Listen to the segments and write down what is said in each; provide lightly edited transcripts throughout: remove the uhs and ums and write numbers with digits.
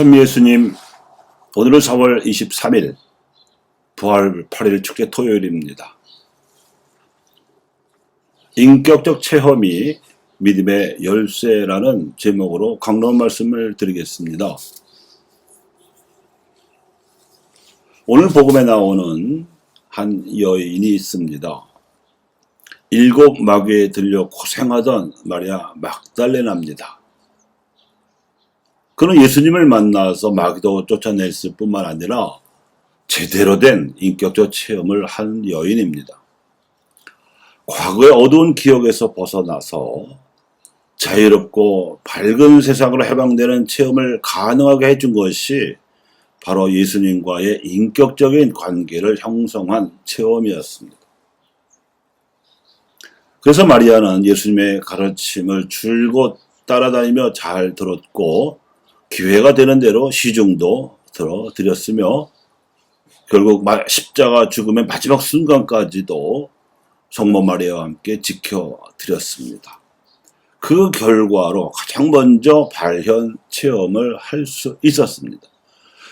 참 예수님, 오늘은 4월 23일 부활 8일 축제 토요일입니다. 인격적 체험이 믿음의 열쇠라는 제목으로 강론 말씀을 드리겠습니다. 오늘 복음에 나오는 한 여인이 있습니다. 7 마귀에 들려 고생하던 마리아 막달레나입니다. 그는 예수님을 만나서 마귀도 쫓아냈을 뿐만 아니라 제대로 된 인격적 체험을 한 여인입니다. 과거의 어두운 기억에서 벗어나서 자유롭고 밝은 세상으로 해방되는 체험을 가능하게 해준 것이 바로 예수님과의 인격적인 관계를 형성한 체험이었습니다. 그래서 마리아는 예수님의 가르침을 줄곧 따라다니며 잘 들었고 기회가 되는 대로 시중도 들어드렸으며 결국 십자가 죽음의 마지막 순간까지도 성모 마리아와 함께 지켜드렸습니다. 그 결과로 가장 먼저 발현 체험을 할 수 있었습니다.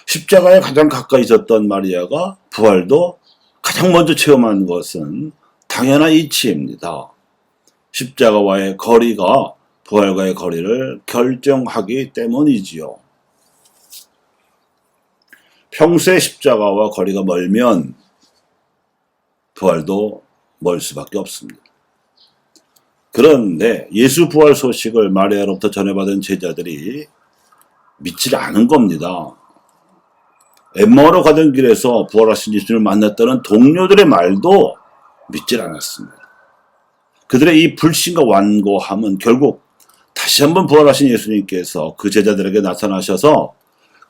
십자가에 가장 가까이 있었던 마리아가 부활도 가장 먼저 체험한 것은 당연한 이치입니다. 십자가와의 거리가 부활과의 거리를 결정하기 때문이지요. 평소에 십자가와 거리가 멀면 부활도 멀 수밖에 없습니다. 그런데 예수 부활 소식을 마리아로부터 전해받은 제자들이 믿지 않은 겁니다. 엠마오로 가던 길에서 부활하신 예수님을 만났다는 동료들의 말도 믿지 않았습니다. 그들의 이 불신과 완고함은 결국 다시 한번 부활하신 예수님께서 그 제자들에게 나타나셔서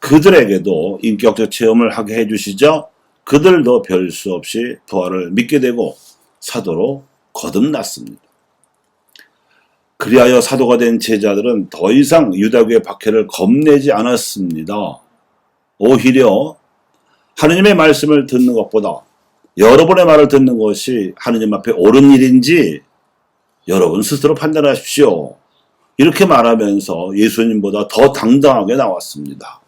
그들에게도 인격적 체험을 하게 해주시자 그들도 별 수 없이 부활을 믿게 되고 사도로 거듭났습니다. 그리하여 사도가 된 제자들은 더 이상 유다교의 박해를 겁내지 않았습니다. 오히려 하느님의 말씀을 듣는 것보다 여러분의 말을 듣는 것이 하느님 앞에 옳은 일인지 여러분 스스로 판단하십시오. 이렇게 말하면서 예수님보다 더 당당하게 나왔습니다.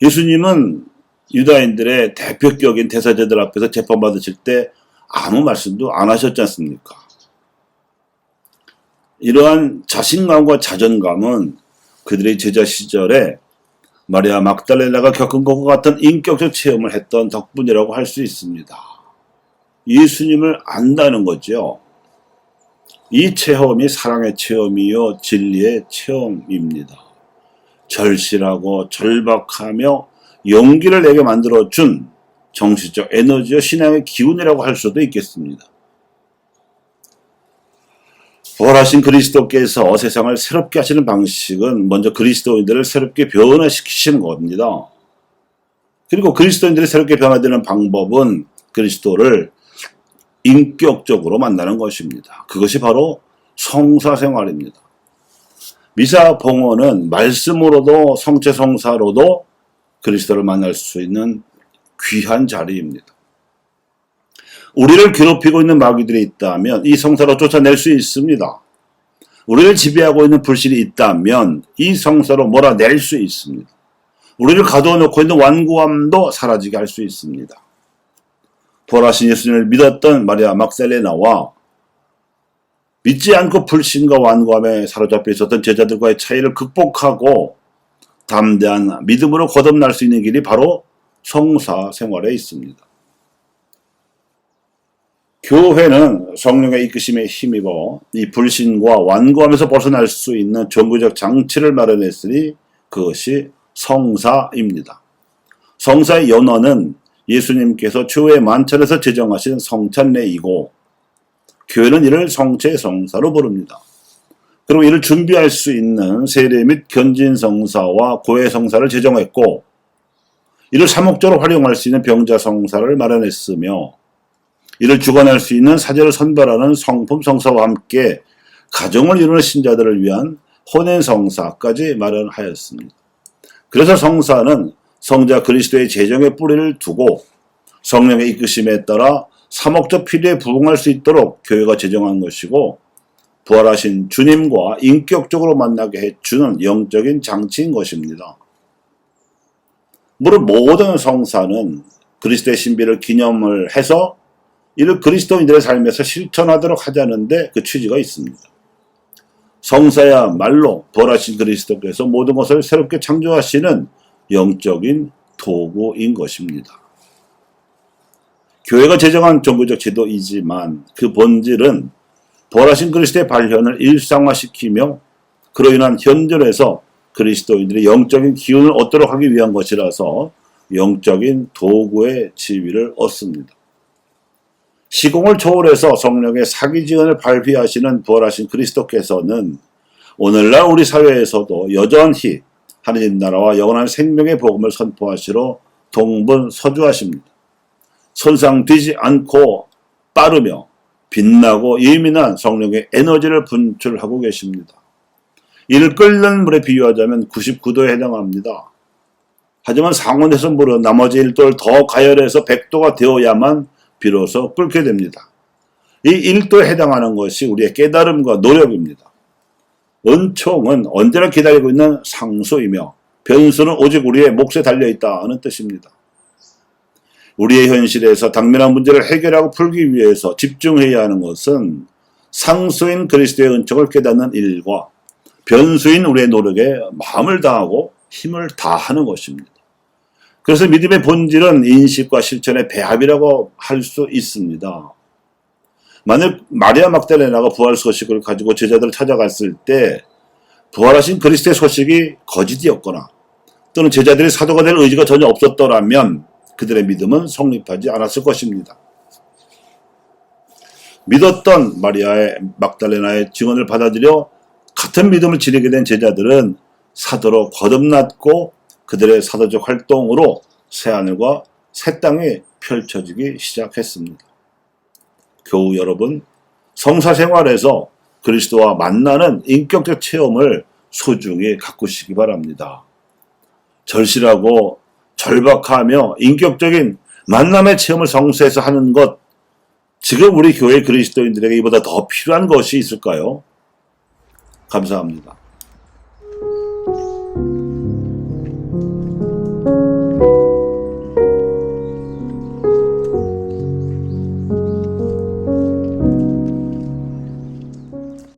예수님은 유다인들의 대표격인 대사제들 앞에서 재판받으실 때 아무 말씀도 안 하셨지 않습니까? 이러한 자신감과 자존감은 그들의 제자 시절에 마리아 막달레나가 겪은 것과 같은 인격적 체험을 했던 덕분이라고 할 수 있습니다. 예수님을 안다는 거죠. 이 체험이 사랑의 체험이요 진리의 체험입니다. 절실하고 절박하며 용기를 내게 만들어준 정신적 에너지와 신앙의 기운이라고 할 수도 있겠습니다. 부활하신 그리스도께서 세상을 새롭게 하시는 방식은 먼저 그리스도인들을 새롭게 변화시키시는 겁니다. 그리고 그리스도인들이 새롭게 변화되는 방법은 그리스도를 인격적으로 만나는 것입니다. 그것이 바로 성사생활입니다. 미사 봉헌은 말씀으로도 성체 성사로도 그리스도를 만날 수 있는 귀한 자리입니다. 우리를 괴롭히고 있는 마귀들이 있다면 이 성사로 쫓아낼 수 있습니다. 우리를 지배하고 있는 불신이 있다면 이 성사로 몰아낼 수 있습니다. 우리를 가두어 놓고 있는 완고함도 사라지게 할 수 있습니다. 부활하신 예수님을 믿었던 마리아 막달레나와 믿지 않고 불신과 완고함에 사로잡혀 있었던 제자들과의 차이를 극복하고 담대한 믿음으로 거듭날 수 있는 길이 바로 성사 생활에 있습니다. 교회는 성령의 이끄심에 힘입어 이 불신과 완고함에서 벗어날 수 있는 종교적 장치를 마련했으니 그것이 성사입니다. 성사의 연원은 예수님께서 추후의 만찬에서 제정하신 성찬례이고 교회는 이를 성체 성사로 부릅니다. 그리고 이를 준비할 수 있는 세례 및 견진 성사와 고해 성사를 제정했고 이를 사목적으로 활용할 수 있는 병자 성사를 마련했으며 이를 주관할 수 있는 사제를 선발하는 성품 성사와 함께 가정을 이루는 신자들을 위한 혼인 성사까지 마련하였습니다. 그래서 성사는 성자 그리스도의 재정의 뿌리를 두고 성령의 이끄심에 따라 사목적 필요에 부응할 수 있도록 교회가 제정한 것이고 부활하신 주님과 인격적으로 만나게 해주는 영적인 장치인 것입니다. 물론 모든 성사는 그리스도의 신비를 기념을 해서 이를 그리스도인들의 삶에서 실천하도록 하자는데 그 취지가 있습니다. 성사야말로 부활하신 그리스도께서 모든 것을 새롭게 창조하시는 영적인 도구인 것입니다. 교회가 제정한 종교적 제도이지만 그 본질은 부활하신 그리스도의 발현을 일상화시키며 그로 인한 현존에서 그리스도인들의 영적인 기운을 얻도록 하기 위한 것이라서 영적인 도구의 지위를 얻습니다. 시공을 초월해서 성령의 사기지은을 발휘하시는 부활하신 그리스도께서는 오늘날 우리 사회에서도 여전히 하느님 나라와 영원한 생명의 복음을 선포하시러 동분서주하십니다. 손상되지 않고 빠르며 빛나고 예민한 성령의 에너지를 분출하고 계십니다. 이를 끓는 물에 비유하자면 99도에 해당합니다. 하지만 상온에서 물은 나머지 1도를 더 가열해서 100도가 되어야만 비로소 끓게 됩니다. 이 1도에 해당하는 것이 우리의 깨달음과 노력입니다. 은총은 언제나 기다리고 있는 상수이며 변수는 오직 우리의 몫에 달려있다는 뜻입니다. 우리의 현실에서 당면한 문제를 해결하고 풀기 위해서 집중해야 하는 것은 상수인 그리스도의 은총을 깨닫는 일과 변수인 우리의 노력에 마음을 다하고 힘을 다하는 것입니다. 그래서 믿음의 본질은 인식과 실천의 배합이라고 할 수 있습니다. 만약 마리아 막달레나가 부활 소식을 가지고 제자들을 찾아갔을 때 부활하신 그리스도의 소식이 거짓이었거나 또는 제자들이 사도가 될 의지가 전혀 없었더라면 그들의 믿음은 성립하지 않았을 것입니다. 믿었던 마리아의 막달레나의 증언을 받아들여 같은 믿음을 지니게 된 제자들은 사도로 거듭났고 그들의 사도적 활동으로 새하늘과 새 땅이 펼쳐지기 시작했습니다. 교우 여러분, 성사생활에서 그리스도와 만나는 인격적 체험을 소중히 가꾸시기 바랍니다. 절실하고 절박하며 인격적인 만남의 체험을 성수해서 하는 것, 지금 우리 교회 그리스도인들에게 이보다 더 필요한 것이 있을까요? 감사합니다.